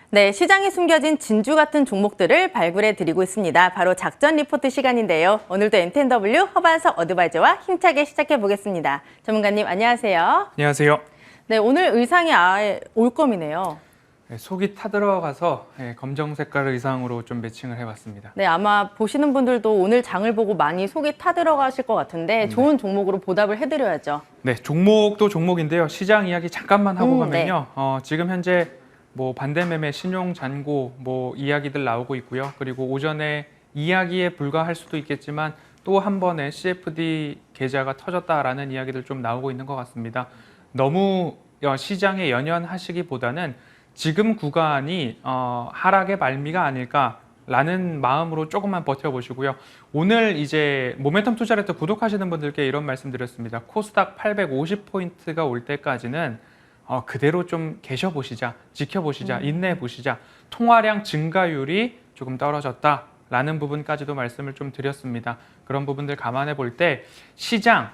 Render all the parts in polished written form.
네, 시장에 숨겨진 진주 같은 종목들을 발굴해 드리고 있습니다. 바로 작전 리포트 시간인데요. 오늘도 NTNW 허반석 어드바이저와 힘차게 시작해 보겠습니다. 전문가님 안녕하세요. 안녕하세요. 네, 오늘 의상이 아예 올검이네요. 속이 타들어가서 검정 색깔 의상으로 좀 매칭을 해봤습니다. 네, 아마 보시는 분들도 오늘 장을 보고 많이 속이 타들어가실 것 같은데 좋은 종목으로 보답을 해드려야죠. 네, 종목도 종목인데요. 시장 이야기 잠깐만 하고 가면요. 네. 지금 현재 뭐 반대매매, 신용 잔고 뭐 이야기들 나오고 있고요. 그리고 오전에 이야기에 불과할 수도 있겠지만 또 한 번의 CFD 계좌가 터졌다라는 이야기들 좀 나오고 있는 것 같습니다. 너무 시장에 연연하시기보다는 지금 구간이 하락의 말미가 아닐까라는 마음으로 조금만 버텨보시고요. 오늘 이제 모멘텀 투자레터 구독하시는 분들께 이런 말씀 드렸습니다. 코스닥 850포인트가 올 때까지는 그대로 좀 계셔보시자, 지켜보시자, 인내해보시자. 통화량 증가율이 조금 떨어졌다라는 부분까지도 말씀을 좀 드렸습니다. 그런 부분들 감안해 볼 때 시장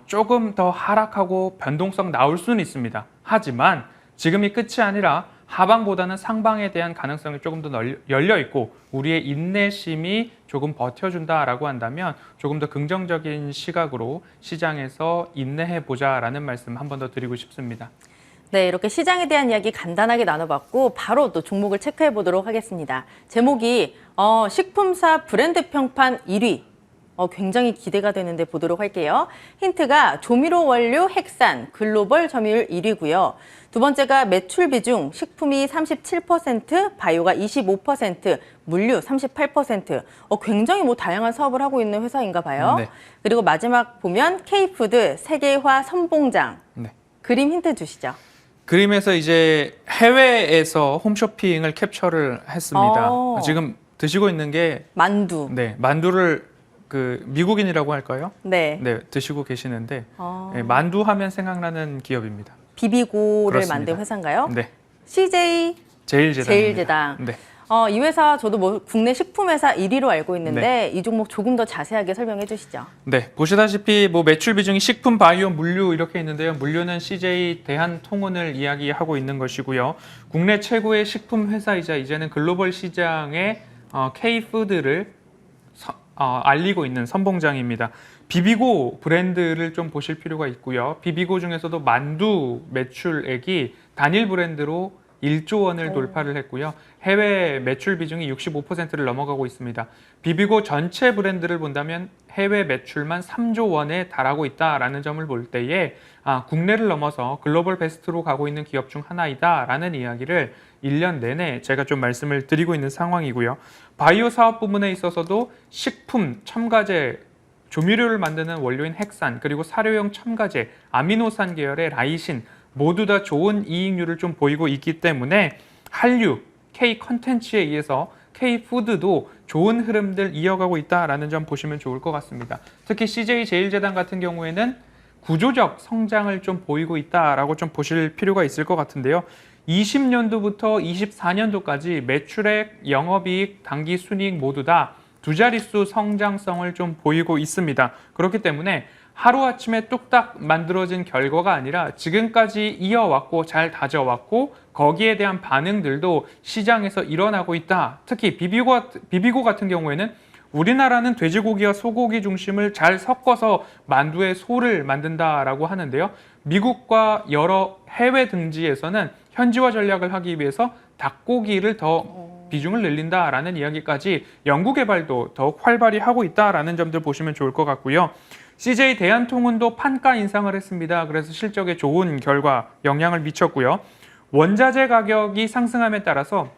조금 더 하락하고 변동성 나올 수는 있습니다. 하지만 지금이 끝이 아니라 하방보다는 상방에 대한 가능성이 조금 더 열려 있고 우리의 인내심이 조금 버텨준다라고 한다면 조금 더 긍정적인 시각으로 시장에서 인내해보자라는 말씀 한 번 더 드리고 싶습니다. 네, 이렇게 시장에 대한 이야기 간단하게 나눠봤고 바로 또 종목을 체크해 보도록 하겠습니다. 제목이 식품사 브랜드 평판 1위. 굉장히 기대가 되는데 보도록 할게요. 힌트가 조미료 원료 핵산 글로벌 점유율 1위고요. 두 번째가 매출 비중 식품이 37%, 바이오가 25%, 물류 38%. 굉장히 다양한 사업을 하고 있는 회사인가 봐요. 네. 그리고 마지막 보면 K푸드 세계화 선봉장. 네. 그림 힌트 주시죠. 그림에서 이제 해외에서 홈쇼핑을 capture를 했습니다. 지금 드시고 있는 게 만두. 네, 만두를 미국인이라고 할까요? 네. 네, 드시고 계시는데 네, 만두 하면 생각나는 기업입니다. 비비고를 그렇습니다. 만든 회사인가요? 네. CJ 제일제당. 네. 이 회사 저도 국내 식품회사 1위로 알고 있는데 네. 이 종목 조금 더 자세하게 설명해 주시죠. 네, 보시다시피 매출 비중이 식품, 바이오, 물류 이렇게 있는데요. 물류는 CJ 대한통운을 이야기하고 있는 것이고요. 국내 최고의 식품 회사이자 이제는 글로벌 시장에 K푸드를 알리고 있는 선봉장입니다. 비비고 브랜드를 좀 보실 필요가 있고요. 비비고 중에서도 만두 매출액이 단일 브랜드로 1조 원을 돌파를 했고요. 해외 매출 비중이 65%를 넘어가고 있습니다. 비비고 전체 브랜드를 본다면 해외 매출만 3조 원에 달하고 있다라는 점을 볼 때에 국내를 넘어서 글로벌 베스트로 가고 있는 기업 중 하나이다라는 이야기를 1년 내내 제가 좀 말씀을 드리고 있는 상황이고요. 바이오 사업 부분에 있어서도 식품, 첨가제, 조미료를 만드는 원료인 핵산, 그리고 사료용 첨가제, 아미노산 계열의 라이신 모두 다 좋은 이익률을 좀 보이고 있기 때문에 한류, K 컨텐츠에 의해서 K푸드도 좋은 흐름들 이어가고 있다라는 점 보시면 좋을 것 같습니다. 특히 CJ 제일제당 같은 경우에는 구조적 성장을 좀 보이고 있다라고 좀 보실 필요가 있을 것 같은데요. 20년도부터 24년도까지 매출액, 영업이익, 당기순이익 모두 다 두 자릿수 성장성을 좀 보이고 있습니다. 그렇기 때문에 하루아침에 뚝딱 만들어진 결과가 아니라 지금까지 이어왔고 잘 다져왔고 거기에 대한 반응들도 시장에서 일어나고 있다. 특히 비비고 같은 경우에는 우리나라는 돼지고기와 소고기 중심을 잘 섞어서 만두에 소를 만든다라고 하는데요. 미국과 여러 해외 등지에서는 현지화 전략을 하기 위해서 닭고기를 더 비중을 늘린다라는 이야기까지 연구개발도 더욱 활발히 하고 있다라는 점들 보시면 좋을 것 같고요. CJ 대한통운도 판가 인상을 했습니다. 그래서 실적에 좋은 결과 영향을 미쳤고요. 원자재 가격이 상승함에 따라서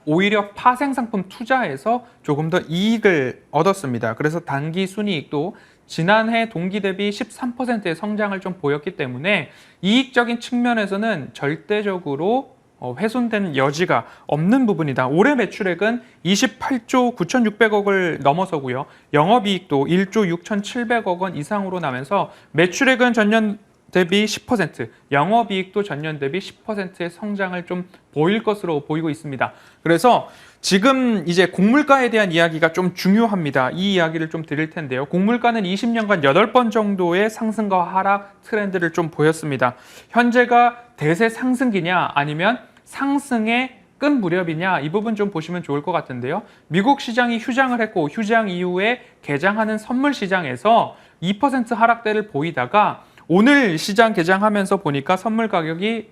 오히려 파생상품 투자에서 조금 더 이익을 얻었습니다. 그래서 당기순이익도 지난해 동기 대비 13%의 성장을 좀 보였기 때문에 이익적인 측면에서는 절대적으로 훼손된 여지가 없는 부분이다. 올해 매출액은 28조 9,600억을 넘어서고요. 영업이익도 1조 6,700억 원 이상으로 나면서 매출액은 전년 대비 10%, 영업이익도 전년 대비 10%의 성장을 좀 보일 것으로 보이고 있습니다. 그래서 지금 이제 곡물가에 대한 이야기가 좀 중요합니다. 이 이야기를 좀 드릴 텐데요. 곡물가는 20년간 8번 정도의 상승과 하락 트렌드를 좀 보였습니다. 현재가 대세 상승기냐 아니면 상승의 끈 무렵이냐 이 부분 좀 보시면 좋을 것 같은데요. 미국 시장이 휴장을 했고 휴장 이후에 개장하는 선물 시장에서 2% 하락대를 보이다가 오늘 시장 개장하면서 보니까 선물 가격이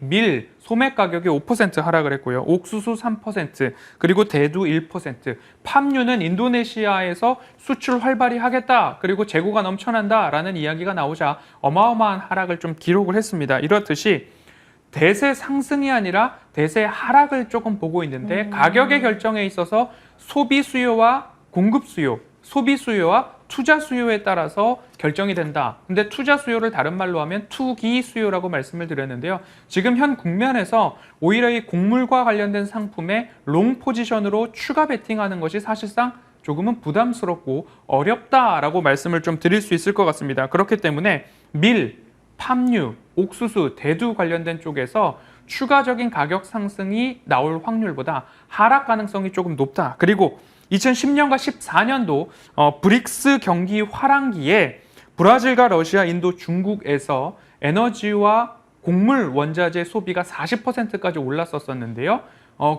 소매 가격이 5% 하락을 했고요. 옥수수 3%, 그리고 대두 1%, 팜유는 인도네시아에서 수출 활발히 하겠다, 그리고 재고가 넘쳐난다라는 이야기가 나오자 어마어마한 하락을 좀 기록을 했습니다. 이렇듯이 대세 상승이 아니라 대세 하락을 조금 보고 있는데 가격의 결정에 있어서 소비 수요와 공급 수요, 소비 수요와 투자 수요에 따라서 결정이 된다. 근데 투자 수요를 다른 말로 하면 투기 수요라고 말씀을 드렸는데요. 지금 현 국면에서 오히려 이 곡물과 관련된 상품에 롱 포지션으로 추가 베팅하는 것이 사실상 조금은 부담스럽고 어렵다라고 말씀을 좀 드릴 수 있을 것 같습니다. 그렇기 때문에 팜유, 옥수수, 대두 관련된 쪽에서 추가적인 가격 상승이 나올 확률보다 하락 가능성이 조금 높다. 그리고 2010년과 14년도 브릭스 경기 화랑기에 브라질과 러시아, 인도, 중국에서 에너지와 곡물 원자재 소비가 40%까지 올랐었는데요.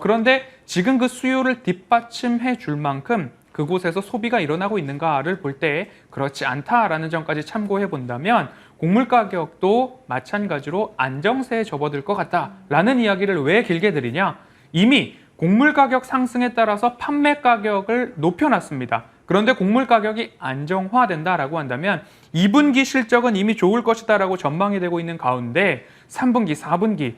그런데 지금 그 수요를 뒷받침해 줄 만큼 그곳에서 소비가 일어나고 있는가를 볼 때 그렇지 않다라는 점까지 참고해 본다면 곡물 가격도 마찬가지로 안정세에 접어들 것 같다라는 이야기를 왜 길게 드리냐? 이미 곡물 가격 상승에 따라서 판매 가격을 높여놨습니다. 그런데 곡물 가격이 안정화된다라고 한다면 2분기 실적은 이미 좋을 것이다라고 전망이 되고 있는 가운데 3분기, 4분기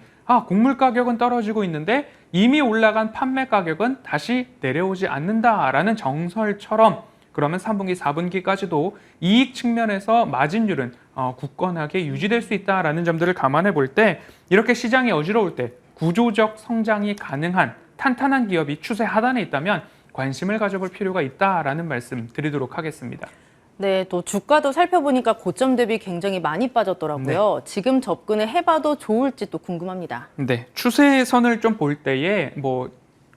곡물 가격은 떨어지고 있는데 이미 올라간 판매 가격은 다시 내려오지 않는다라는 정설처럼 그러면 3분기, 4분기까지도 이익 측면에서 마진율은 굳건하게 유지될 수 있다라는 점들을 감안해 볼 때 이렇게 시장이 어지러울 때 구조적 성장이 가능한 탄탄한 기업이 추세 하단에 있다면 관심을 가져볼 필요가 있다라는 말씀 드리도록 하겠습니다. 네, 또 주가도 살펴보니까 고점 대비 굉장히 많이 빠졌더라고요. 네. 지금 접근을 해봐도 좋을지 또 궁금합니다. 네, 추세선을 좀 볼 때에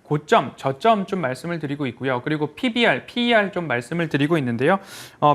고점, 저점 좀 말씀을 드리고 있고요. 그리고 PBR, PER 좀 말씀을 드리고 있는데요.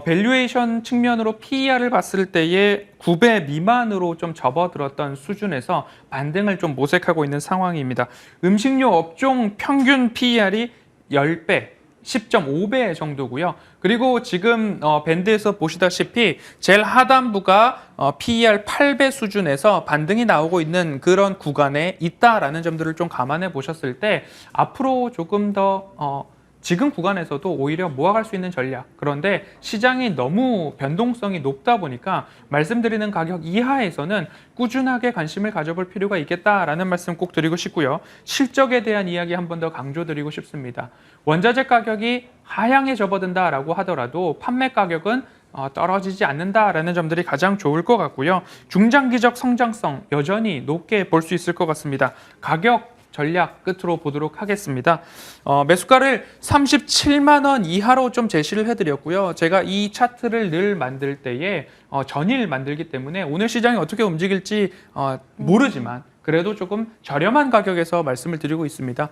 밸류에이션 측면으로 PER을 봤을 때에 9배 미만으로 좀 접어들었던 수준에서 반등을 좀 모색하고 있는 상황입니다. 음식료 업종 평균 PER이 10배, 10.5배 정도고요. 그리고 지금 밴드에서 보시다시피 제일 하단부가 PER 8배 수준에서 반등이 나오고 있는 그런 구간에 있다라는 점들을 좀 감안해 보셨을 때 앞으로 조금 더 지금 구간에서도 오히려 모아갈 수 있는 전략. 그런데 시장이 너무 변동성이 높다 보니까 말씀드리는 가격 이하에서는 꾸준하게 관심을 가져볼 필요가 있겠다라는 말씀 꼭 드리고 싶고요. 실적에 대한 이야기 한 번 더 강조드리고 싶습니다. 원자재 가격이 하향에 접어든다라고 하더라도 판매 가격은 떨어지지 않는다라는 점들이 가장 좋을 것 같고요. 중장기적 성장성 여전히 높게 볼 수 있을 것 같습니다. 가격 전략 끝으로 보도록 하겠습니다. 매수가를 37만 원 이하로 좀 제시를 해드렸고요. 제가 이 차트를 늘 만들 때에 전일 만들기 때문에 오늘 시장이 어떻게 움직일지 모르지만 그래도 조금 저렴한 가격에서 말씀을 드리고 있습니다.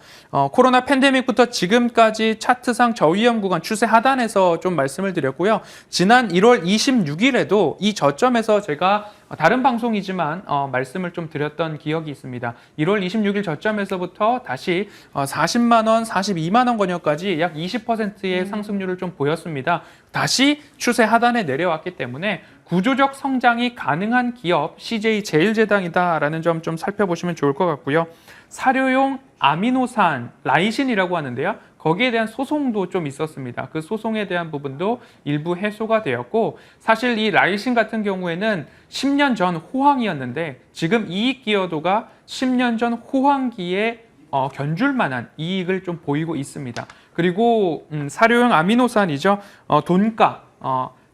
코로나 팬데믹부터 지금까지 차트상 저위험 구간 추세 하단에서 좀 말씀을 드렸고요. 지난 1월 26일에도 이 저점에서 제가 다른 방송이지만 말씀을 좀 드렸던 기억이 있습니다. 1월 26일 저점에서부터 다시 40만 원, 42만 원 권역까지 약 20%의 상승률을 좀 보였습니다. 다시 추세 하단에 내려왔기 때문에 구조적 성장이 가능한 기업 CJ제일제당이다라는 점 좀 살펴보시면 좋을 것 같고요. 사료용 아미노산 라이신이라고 하는데요. 거기에 대한 소송도 좀 있었습니다. 그 소송에 대한 부분도 일부 해소가 되었고 사실 이 라이신 같은 경우에는 10년 전 호황이었는데 지금 이익 기여도가 10년 전 호황기에 견줄 만한 이익을 좀 보이고 있습니다. 그리고 사료용 아미노산이죠. 돈가,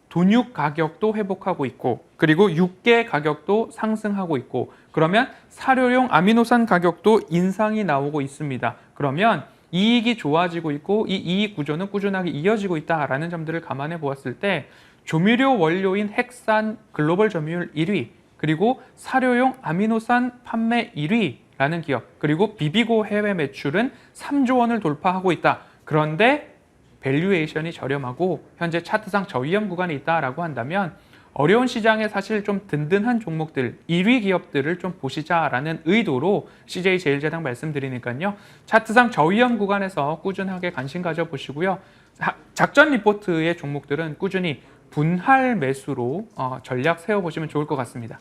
돈육 가격도 회복하고 있고 그리고 육계 가격도 상승하고 있고 그러면 사료용 아미노산 가격도 인상이 나오고 있습니다. 그러면 이익이 좋아지고 있고 이 이익 구조는 꾸준하게 이어지고 있다라는 점들을 감안해 보았을 때 조미료 원료인 핵산 글로벌 점유율 1위 그리고 사료용 아미노산 판매 1위라는 기업 그리고 비비고 해외 매출은 3조 원을 돌파하고 있다. 그런데 밸류에이션이 저렴하고 현재 차트상 저위험 구간에 있다라고 한다면 어려운 시장에 사실 좀 든든한 종목들, 1위 기업들을 좀 보시자라는 의도로 CJ제일제당 말씀드리니까요. 차트상 저위험 구간에서 꾸준하게 관심 가져보시고요. 작전 리포트의 종목들은 꾸준히 분할 매수로 전략 세워보시면 좋을 것 같습니다.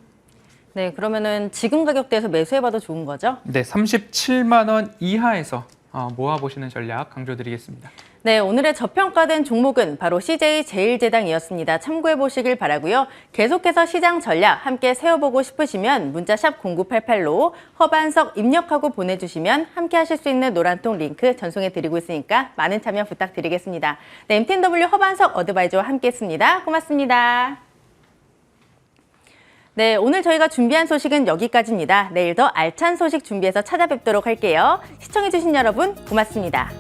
네, 그러면은 지금 가격대에서 매수해봐도 좋은 거죠? 네, 37만 원 이하에서 모아보시는 전략 강조드리겠습니다. 네, 오늘의 저평가된 종목은 바로 CJ제일제당이었습니다. 참고해 보시길 바라고요. 계속해서 시장 전략 함께 세워보고 싶으시면 문자 샵 0988로 허반석 입력하고 보내주시면 함께 하실 수 있는 노란통 링크 전송해 드리고 있으니까 많은 참여 부탁드리겠습니다. 네, MTNW 허반석 어드바이저와 함께 했습니다. 고맙습니다. 네, 오늘 저희가 준비한 소식은 여기까지입니다. 내일 더 알찬 소식 준비해서 찾아뵙도록 할게요. 시청해주신 여러분 고맙습니다.